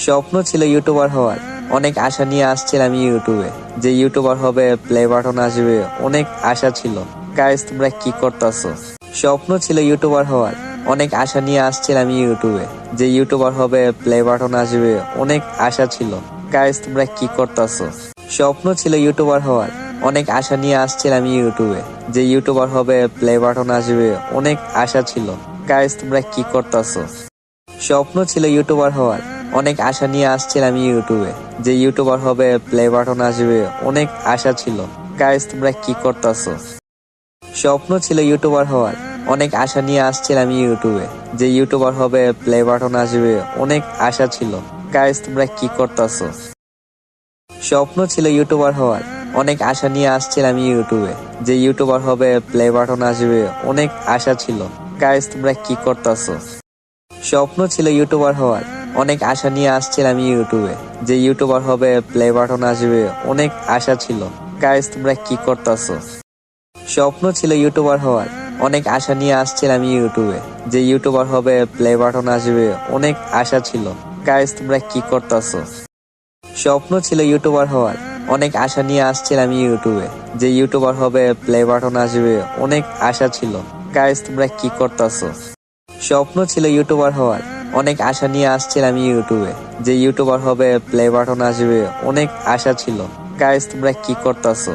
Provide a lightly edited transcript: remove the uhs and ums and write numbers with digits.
স্বপ্ন ছিল ইউটিউবার হওয়ার, অনেক আশা নিয়ে আসছিলাম ইউটিউবে। যে ইউটিউবার হবে, প্লে বাটন আসবে, অনেক আশা ছিল। গাইস, তোমরা কি করতেছো? স্বপ্ন ছিল ইউটিউবার হওয়ার, অনেক আশা নিয়ে আসছিলাম ইউটিউবে। যে ইউটিউবার হবে, প্লে বাটন আসবে, অনেক আশা ছিল। গাইস, তোমরা কি করতেছো? স্বপ্ন ছিল ইউটিউবার হওয়ার, অনেক আশা নিয়ে আসছিলাম ইউটিউবে। যে ইউটিউবার হবে, প্লে বাটন আসবে, অনেক আশা ছিল। গাইস, তোমরা কি করতেছো? স্বপ্ন ছিল ইউটিউবার হওয়ার, অনেক আশা নিয়ে আসছিলাম ইউটিউবে। যে ইউটিউবার হবে, প্লে বাটন আসবে, অনেক আশা ছিল। গাইস, তোমরা কি করতেছো? স্বপ্ন ছিল ইউটিউবার হওয়ার, অনেক আশা নিয়ে আসছিলাম ইউটিউবে। যে ইউটিউবার হবে, প্লে বাটন আসবে, অনেক আশা ছিল। গাইস, তোমরা কি করতেছো? স্বপ্ন ছিল ইউটিউবার হওয়ার, অনেক আশা নিয়ে আসছিলাম ইউটিউবে। যে ইউটিউবার হবে, প্লে বাটন আসবে, অনেক আশা ছিল। গাইস, তোমরা কি করতেছো? স্বপ্ন ছিল ইউটিউবার হওয়ার, অনেক আশা নিয়ে আসছিলাম ইউটিউবে। যে ইউটিউবার হবে, প্লে বাটন আসবে, অনেক আশা ছিল। গাইস, তোমরা কি করতেছো? স্বপ্ন ছিল ইউটিউবার হওয়ার, অনেক আশা নিয়ে আসছিলাম ইউটিউবে। যে ইউটিউবার হবে, প্লে বাটন আসবে, অনেক আশা ছিল। গাইস, তোমরা কি করতেছো? স্বপ্ন ছিল ইউটিউবার হওয়ার, অনেক আশা নিয়ে আসছিলাম ইউটিউবে। যে ইউটিউবার হবে, প্লে বাটন আসবে, অনেক আশা ছিল। গাইস, তোমরা কি করতেছো? স্বপ্ন ছিল ইউটিউবার হওয়ার, অনেক আশা নিয়ে আসছিলাম ইউটিউবে। যে ইউটিউবার হবে, প্লে বাটন আসবে, অনেক আশা ছিল। গাইস, তোমরা কি করতেছো?